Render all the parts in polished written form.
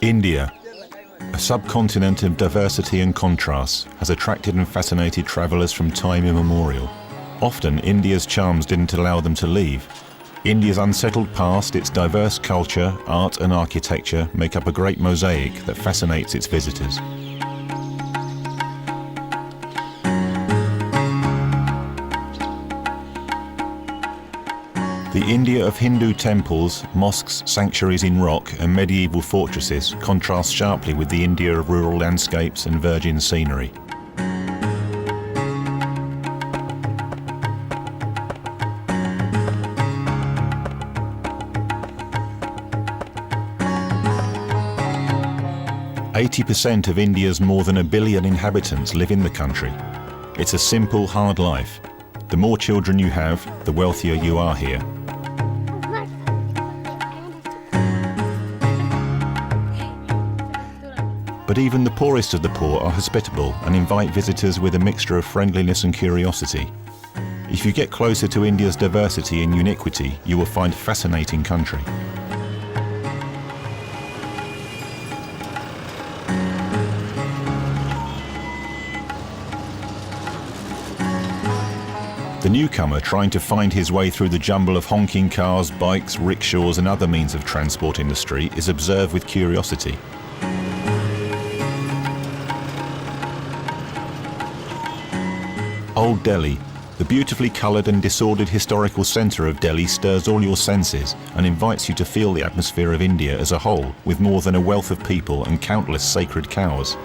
India, a subcontinent of diversity and contrasts, has attracted and fascinated travellers from time immemorial. Often, India's charms didn't allow them to leave. India's unsettled past, its diverse culture, art and architecture make up a great mosaic that fascinates its visitors. The India of Hindu temples, mosques, sanctuaries in rock and medieval fortresses contrasts sharply with the India of rural landscapes and virgin scenery. "80% of India's more than 1 billion inhabitants live in the country. It's a simple, hard life. The more children you have, the wealthier you are here." But even the poorest of the poor are hospitable and invite visitors with a mixture of friendliness and curiosity. If you get closer to India's diversity and uniquity, you will find a fascinating country. The newcomer trying to find his way through the jumble of honking cars, bikes, rickshaws and other means of transport in the street is observed with curiosity. Old Delhi, the beautifully coloured and disordered historical centre of Delhi, stirs all your senses and invites you to feel the atmosphere of India as a whole, with more than a wealth of people and countless sacred cows.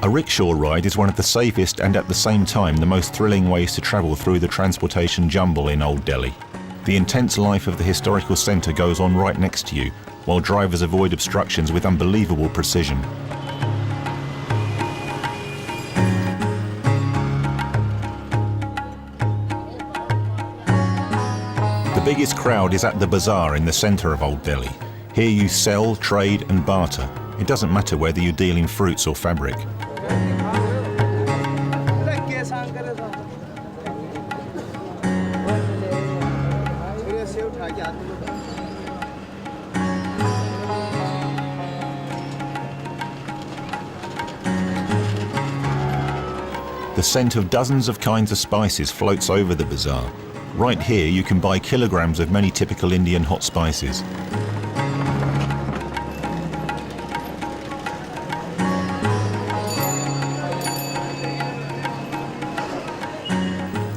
A rickshaw ride is one of the safest and at the same time the most thrilling ways to travel through the transportation jumble in Old Delhi. The intense life of the historical centre goes on right next to you, while drivers avoid obstructions with unbelievable precision. The biggest crowd is at the bazaar in the centre of Old Delhi. Here you sell, trade and barter. It doesn't matter whether you deal in fruits or fabric. The scent of dozens of kinds of spices floats over the bazaar. Right here you can buy kilograms of many typical Indian hot spices.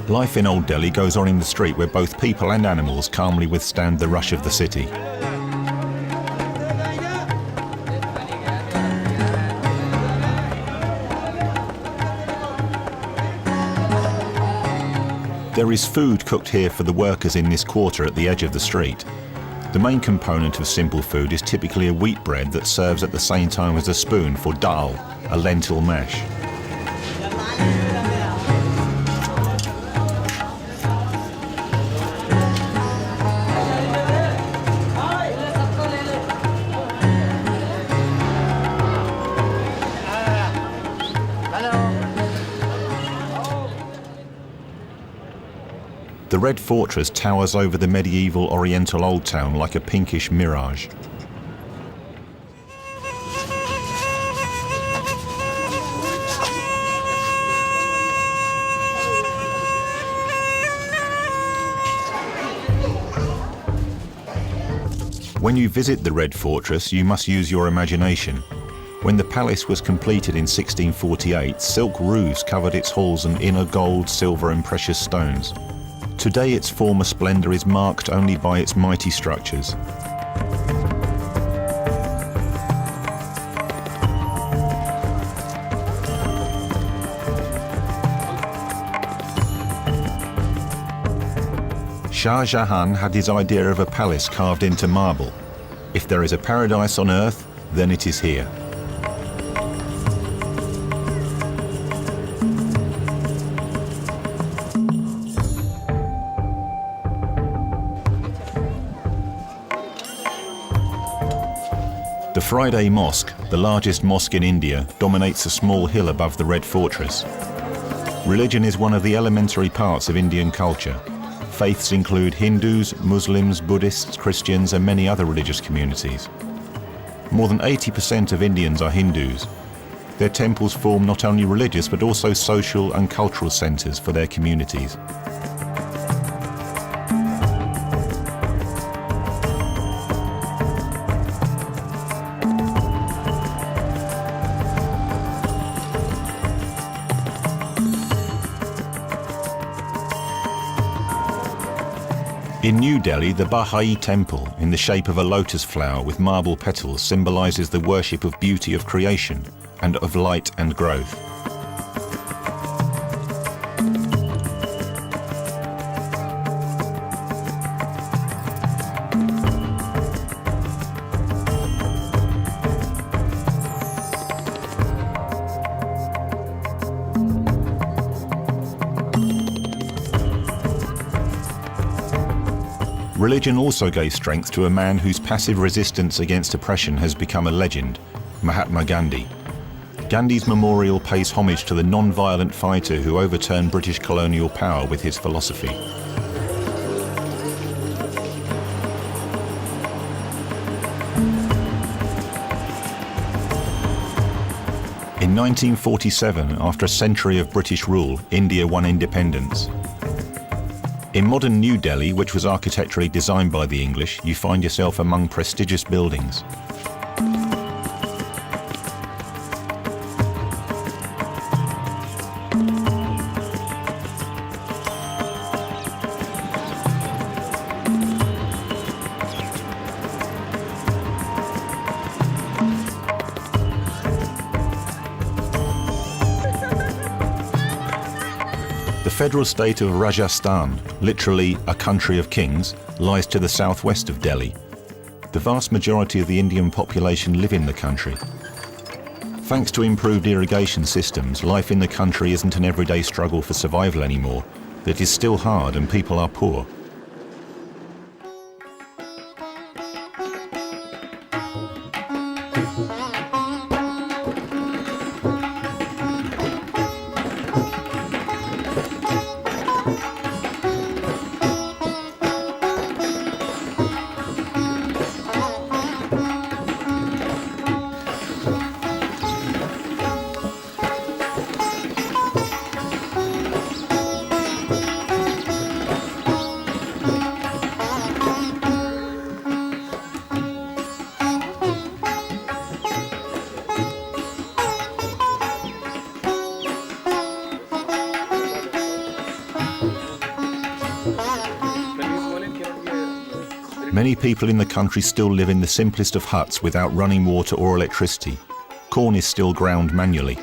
Life in Old Delhi goes on in the street where both people and animals calmly withstand the rush of the city. There is food cooked here for the workers in this quarter at the edge of the street. The main component of simple food is typically a wheat bread that serves at the same time as a spoon for dal, a lentil mash. The Red Fortress towers over the medieval Oriental Old Town like a pinkish mirage. When you visit the Red Fortress, you must use your imagination. When the palace was completed in 1648, silk roofs covered its halls and inner gold, silver and precious stones. Today its former splendour is marked only by its mighty structures. Shah Jahan had his idea of a palace carved into marble. If there is a paradise on earth, then it is here. The Friday Mosque, the largest mosque in India, dominates a small hill above the Red Fortress. Religion is one of the elementary parts of Indian culture. Faiths include Hindus, Muslims, Buddhists, Christians, and many other religious communities. More than 80% of Indians are Hindus. Their temples form not only religious but also social and cultural centres for their communities. In New Delhi, the Baha'i temple, in the shape of a lotus flower with marble petals, symbolises the worship of beauty of creation and of light and growth. Religion also gave strength to a man whose passive resistance against oppression has become a legend, Mahatma Gandhi. Gandhi's memorial pays homage to the non-violent fighter who overturned British colonial power with his philosophy. In 1947, after a century of British rule, India won independence. In modern New Delhi, which was architecturally designed by the English, you find yourself among prestigious buildings. The federal state of Rajasthan, literally a country of kings, lies to the southwest of Delhi. The vast majority of the Indian population live in the country. Thanks to improved irrigation systems, life in the country isn't an everyday struggle for survival anymore. It is still hard and people are poor. Many people in the country still live in the simplest of huts without running water or electricity. Corn is still ground manually.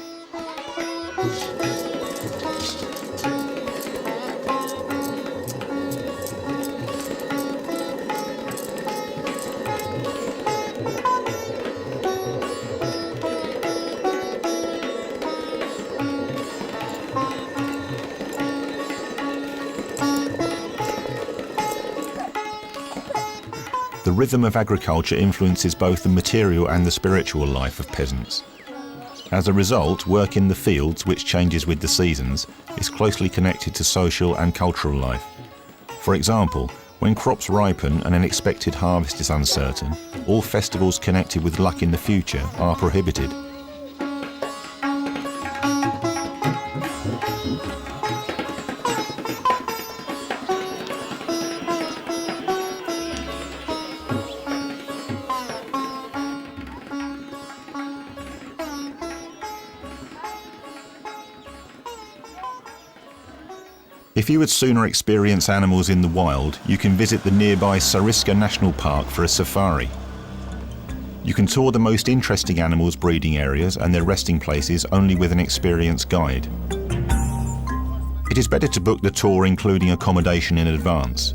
The rhythm of agriculture influences both the material and the spiritual life of peasants. As a result, work in the fields, which changes with the seasons, is closely connected to social and cultural life. For example, when crops ripen and an expected harvest is uncertain, all festivals connected with luck in the future are prohibited. If you would sooner experience animals in the wild, you can visit the nearby Sariska National Park for a safari. You can tour the most interesting animals' breeding areas and their resting places only with an experienced guide. It is better to book the tour including accommodation in advance.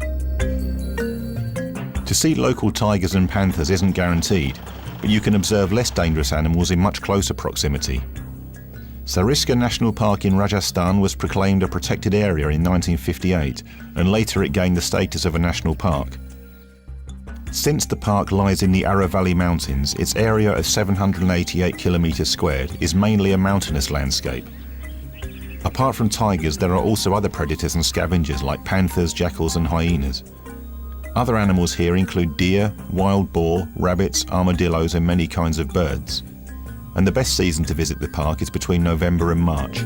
To see local tigers and panthers isn't guaranteed, but you can observe less dangerous animals in much closer proximity. Sariska National Park in Rajasthan was proclaimed a protected area in 1958, and later it gained the status of a national park. Since the park lies in the Aravalli Mountains, its area of 788 kilometres squared is mainly a mountainous landscape. Apart from tigers, there are also other predators and scavengers like panthers, jackals and hyenas. Other animals here include deer, wild boar, rabbits, armadillos and many kinds of birds. And the best season to visit the park is between November and March.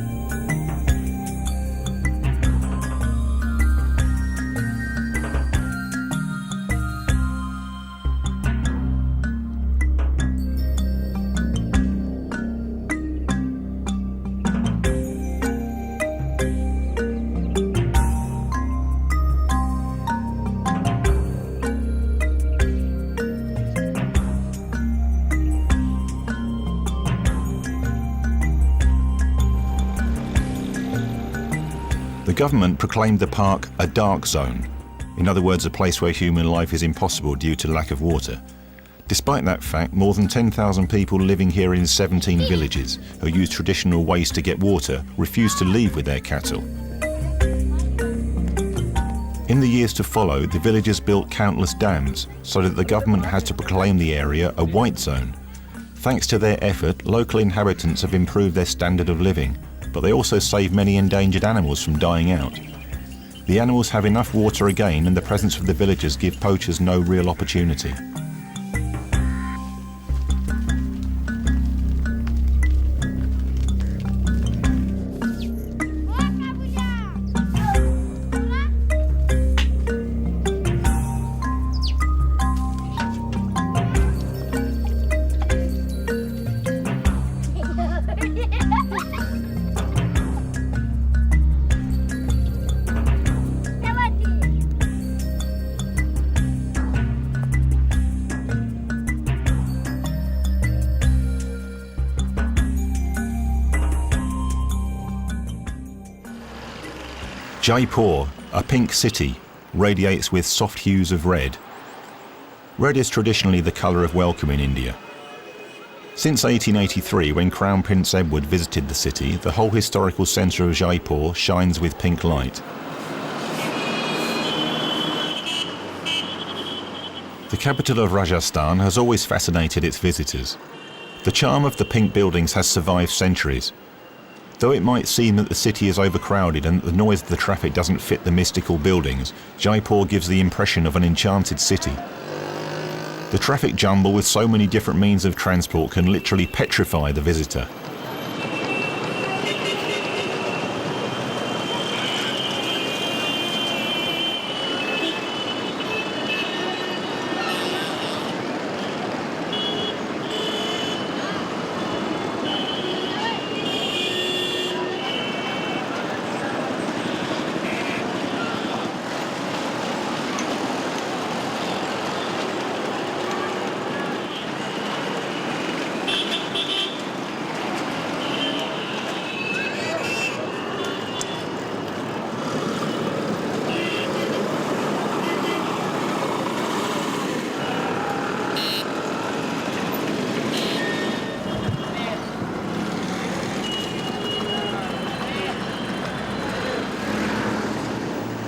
The government proclaimed the park a dark zone, in other words, a place where human life is impossible due to lack of water. Despite that fact, more than 10,000 people living here in 17 villages who use traditional ways to get water refuse to leave with their cattle. In the years to follow, the villagers built countless dams so that the government had to proclaim the area a white zone. Thanks to their effort, local inhabitants have improved their standard of living, but they also save many endangered animals from dying out. The animals have enough water again, and the presence of the villagers give poachers no real opportunity. Jaipur, a pink city, radiates with soft hues of red. Red is traditionally the colour of welcome in India. Since 1883, when Crown Prince Edward visited the city, the whole historical centre of Jaipur shines with pink light. The capital of Rajasthan has always fascinated its visitors. The charm of the pink buildings has survived centuries. Though it might seem that the city is overcrowded and that the noise of the traffic doesn't fit the mystical buildings, Jaipur gives the impression of an enchanted city. The traffic jumble with so many different means of transport can literally petrify the visitor.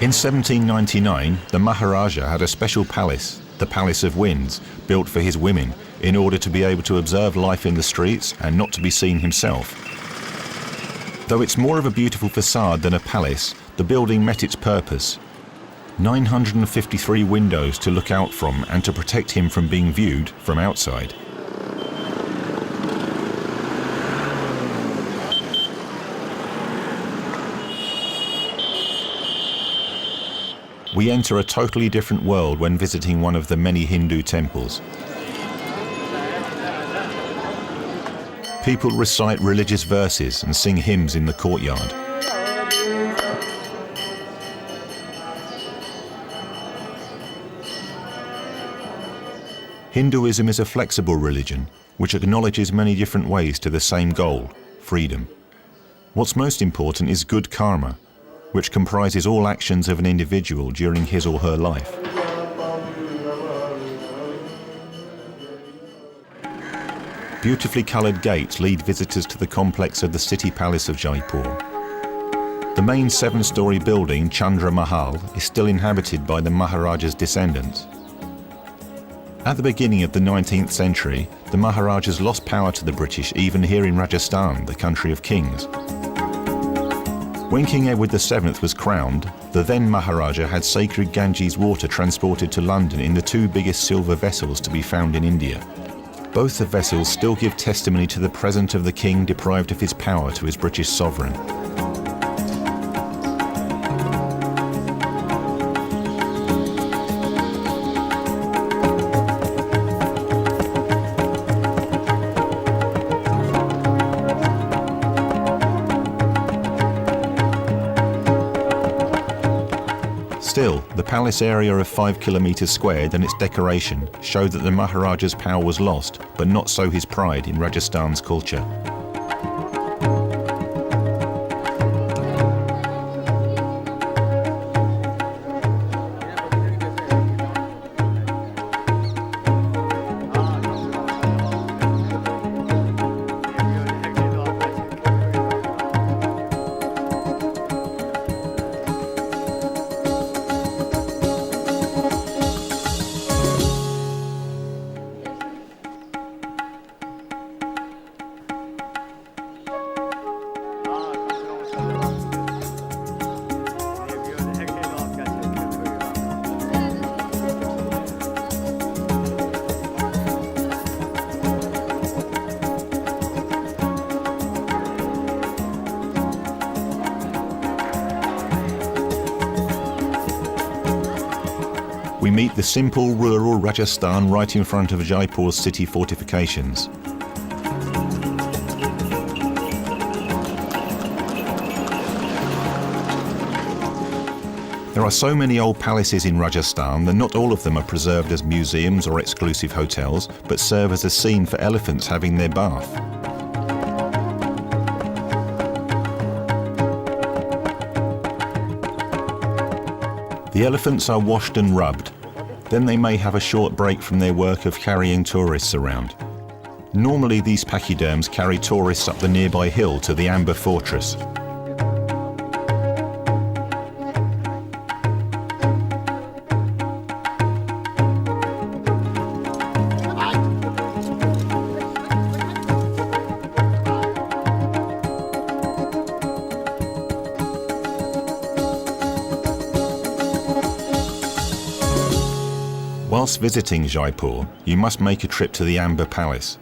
In 1799, the Maharaja had a special palace, the Palace of Winds, built for his women in order to be able to observe life in the streets and not to be seen himself. Though it's more of a beautiful facade than a palace, the building met its purpose. 953 windows to look out from and to protect him from being viewed from outside. We enter a totally different world when visiting one of the many Hindu temples. People recite religious verses and sing hymns in the courtyard. Hinduism is a flexible religion which acknowledges many different ways to the same goal, freedom. What's most important is good karma, which comprises all actions of an individual during his or her life. Beautifully coloured gates lead visitors to the complex of the city palace of Jaipur. The main 7-storey building, Chandra Mahal, is still inhabited by the Maharaja's descendants. At the beginning of the 19th century, the Maharajas lost power to the British even here in Rajasthan, the country of kings. When King Edward VII was crowned, the then Maharaja had sacred Ganges water transported to London in the two biggest silver vessels to be found in India. Both the vessels still give testimony to the present of the king deprived of his power to his British sovereign. Still, the palace area of 5 kilometres squared and its decoration show that the Maharaja's power was lost, but not so his pride in Rajasthan's culture. We meet the simple rural Rajasthan right in front of Jaipur's city fortifications. There are so many old palaces in Rajasthan that not all of them are preserved as museums or exclusive hotels, but serve as a scene for elephants having their bath. The elephants are washed and rubbed. Then they may have a short break from their work of carrying tourists around. Normally these pachyderms carry tourists up the nearby hill to the Amber Fortress. Whilst visiting Jaipur, you must make a trip to the Amber Palace.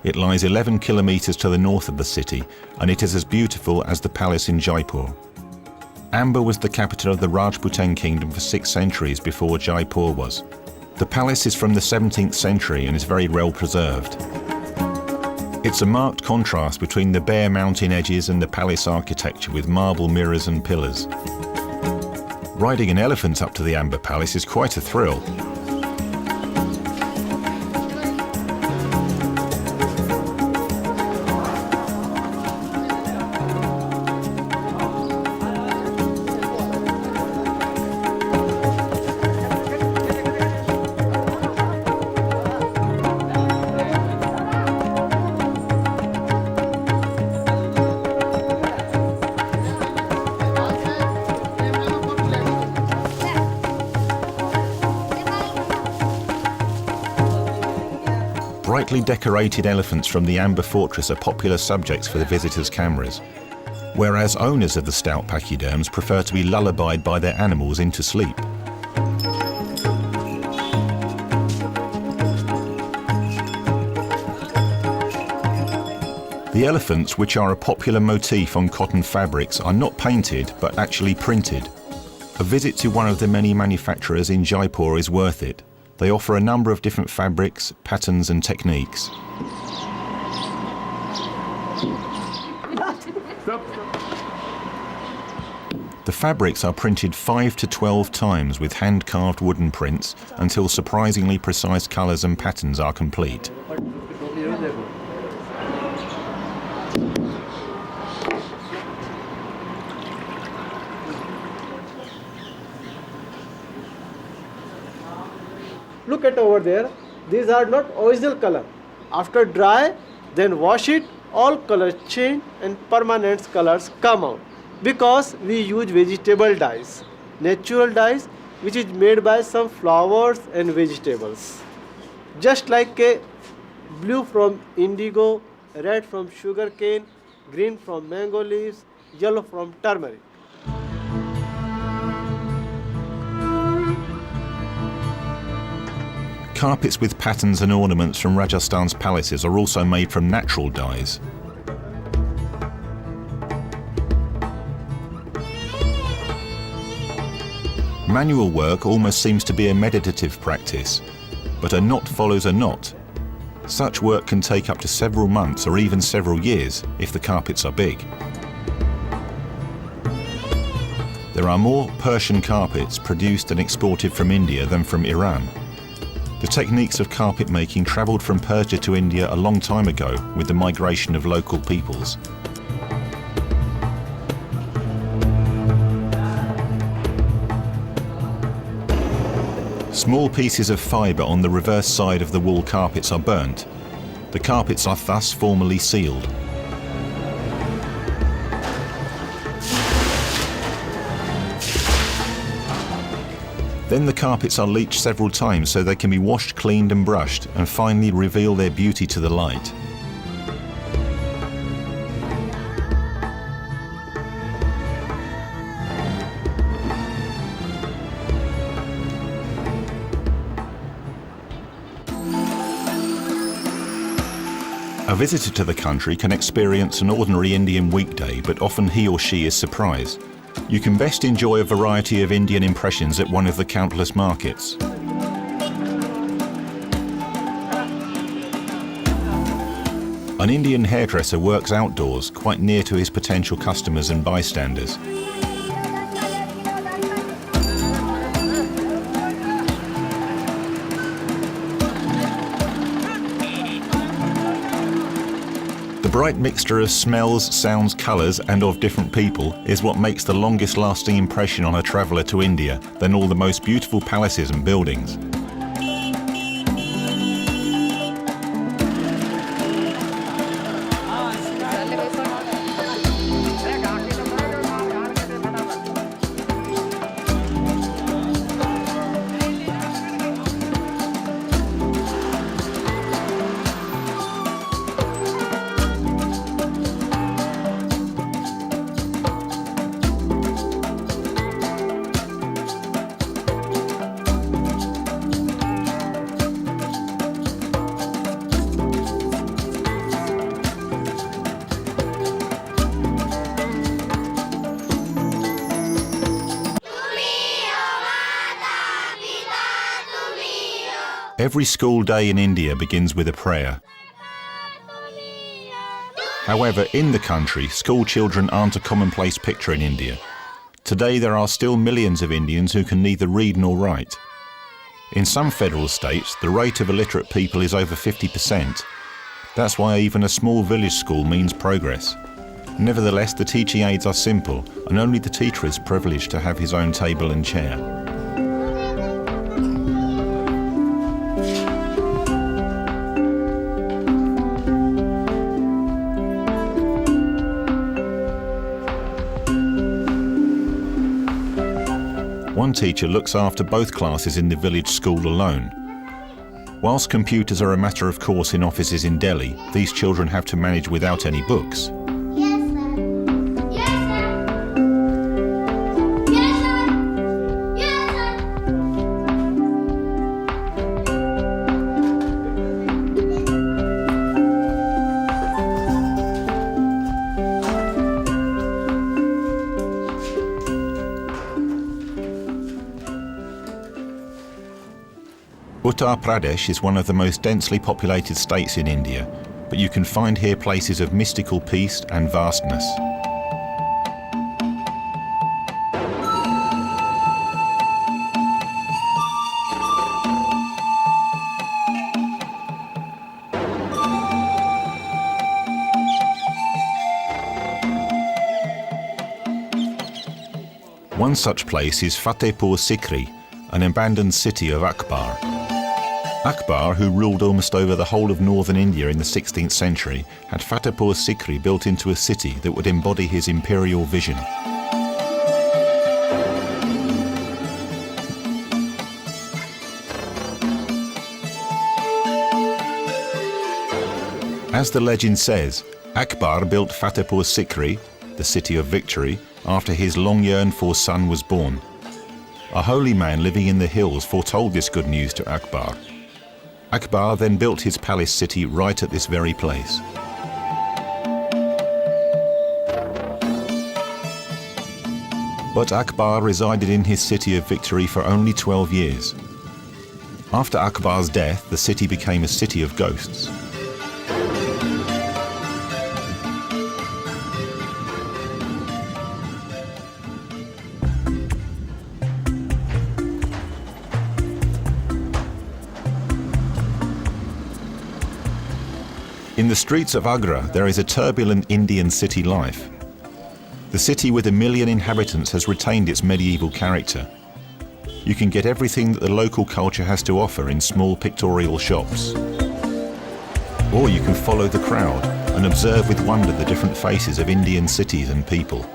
It lies 11 kilometres to the north of the city, and it is as beautiful as the palace in Jaipur. Amber was the capital of the Rajputan kingdom for 6 centuries before Jaipur was. The palace is from the 17th century and is very well preserved. It's a marked contrast between the bare mountain edges and the palace architecture with marble mirrors and pillars. Riding an elephant up to the Amber Palace is quite a thrill. Brightly decorated elephants from the Amber Fortress are popular subjects for the visitors' cameras, whereas owners of the stout pachyderms prefer to be lullabied by their animals into sleep. The elephants, which are a popular motif on cotton fabrics, are not painted but actually printed. A visit to one of the many manufacturers in Jaipur is worth it. They offer a number of different fabrics, patterns and techniques. The fabrics are printed 5 to 12 times with hand-carved wooden prints until surprisingly precise colours and patterns are complete. Look at over there, these are not original color. After dry, then wash it, all colors change and permanent colors come out. Because we use vegetable dyes, natural dyes which is made by some flowers and vegetables. Just like a blue from indigo, red from sugar cane, green from mango leaves, yellow from turmeric. Carpets with patterns and ornaments from Rajasthan's palaces are also made from natural dyes. Manual work almost seems to be a meditative practice, but a knot follows a knot. Such work can take up to several months or even several years if the carpets are big. There are more Persian carpets produced and exported from India than from Iran. The techniques of carpet making travelled from Persia to India a long time ago with the migration of local peoples. Small pieces of fibre on the reverse side of the wool carpets are burnt. The carpets are thus formally sealed. Then the carpets are bleached several times so they can be washed, cleaned and brushed and finally reveal their beauty to the light. A visitor to the country can experience an ordinary Indian weekday, but often he or she is surprised. You can best enjoy a variety of Indian impressions at one of the countless markets. An Indian hairdresser works outdoors, quite near to his potential customers and bystanders. The bright mixture of smells, sounds, colours and of different people is what makes the longest lasting impression on a traveller to India than all the most beautiful palaces and buildings. Every school day in India begins with a prayer. However, in the country, school children aren't a commonplace picture in India. Today there are still millions of Indians who can neither read nor write. In some federal states, the rate of illiterate people is over 50%. That's why even a small village school means progress. Nevertheless, the teaching aids are simple, and only the teacher is privileged to have his own table and chair. One teacher looks after both classes in the village school alone. Whilst computers are a matter of course in offices in Delhi, these children have to manage without any books. Uttar Pradesh is one of the most densely populated states in India, but you can find here places of mystical peace and vastness. One such place is Fatehpur Sikri, an abandoned city of Akbar. Akbar, who ruled almost over the whole of northern India in the 16th century, had Fatehpur Sikri built into a city that would embody his imperial vision. As the legend says, Akbar built Fatehpur Sikri, the the City of Victory after his long-yearned-for son was born. A holy man living in the hills foretold this good news to Akbar. Akbar then built his palace city right at this very place. But Akbar resided in his City of Victory for only 12 years. After Akbar's death, the city became a city of ghosts. In the streets of Agra, there is a turbulent Indian city life. The city with 1 million inhabitants has retained its medieval character. You can get everything that the local culture has to offer in small pictorial shops. Or you can follow the crowd and observe with wonder the different faces of Indian cities and people.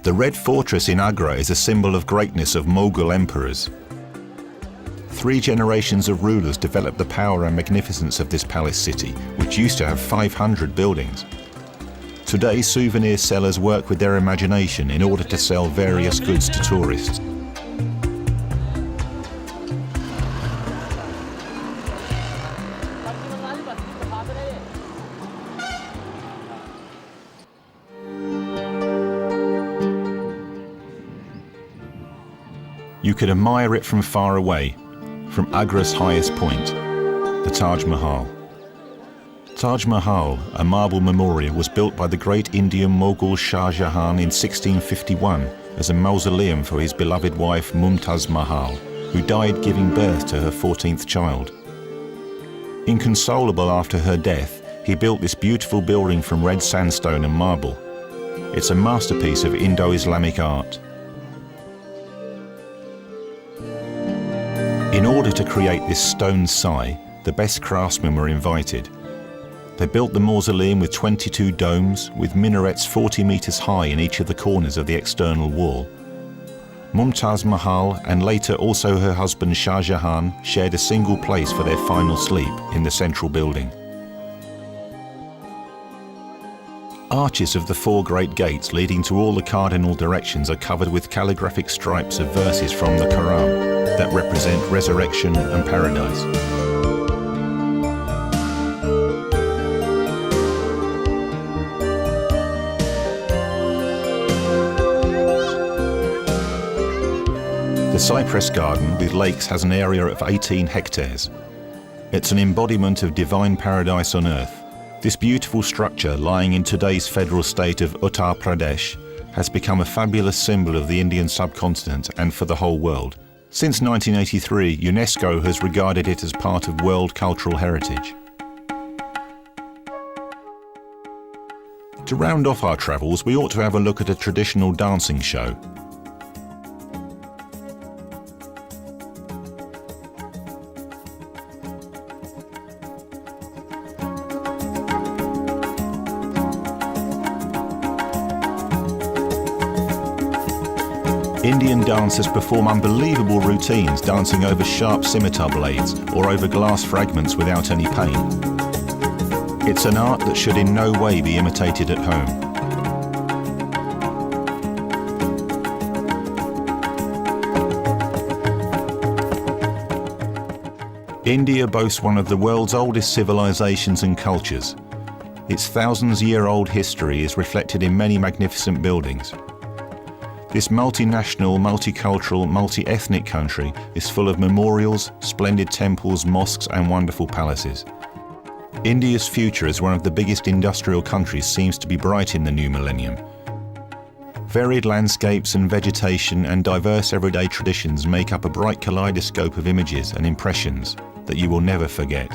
The Red Fortress in Agra is a symbol of greatness of Mughal emperors. 3 generations of rulers developed the power and magnificence of this palace city, which used to have 500 buildings. Today, souvenir sellers work with their imagination in order to sell various goods to tourists. You could admire it from far away, from Agra's highest point, the Taj Mahal. Taj Mahal, a marble memorial, was built by the great Indian Mughal Shah Jahan in 1651 as a mausoleum for his beloved wife Mumtaz Mahal, who died giving birth to her 14th child. Inconsolable after her death, he built this beautiful building from red sandstone and marble. It's a masterpiece of Indo-Islamic art. In order to create this stone sai, the best craftsmen were invited. They built the mausoleum with 22 domes, with minarets 40 meters high in each of the corners of the external wall. Mumtaz Mahal and later also her husband Shah Jahan shared a single place for their final sleep in the central building. Arches of the 4 great gates leading to all the cardinal directions are covered with calligraphic stripes of verses from the Quran that represent resurrection and paradise. The Cypress Garden with lakes has an area of 18 hectares. It's an embodiment of divine paradise on earth. This beautiful structure, lying in today's federal state of Uttar Pradesh, has become a fabulous symbol of the Indian subcontinent and for the whole world. Since 1983, UNESCO has regarded it as part of World Cultural Heritage. To round off our travels, we ought to have a look at a traditional dancing show. Indian dancers perform unbelievable routines dancing over sharp scimitar blades or over glass fragments without any pain. It's an art that should in no way be imitated at home. India boasts one of the world's oldest civilizations and cultures. Its thousands-year-old history is reflected in many magnificent buildings. This multinational, multicultural, multi-ethnic country is full of memorials, splendid temples, mosques and wonderful palaces. India's future as one of the biggest industrial countries seems to be bright in the new millennium. Varied landscapes and vegetation and diverse everyday traditions make up a bright kaleidoscope of images and impressions that you will never forget.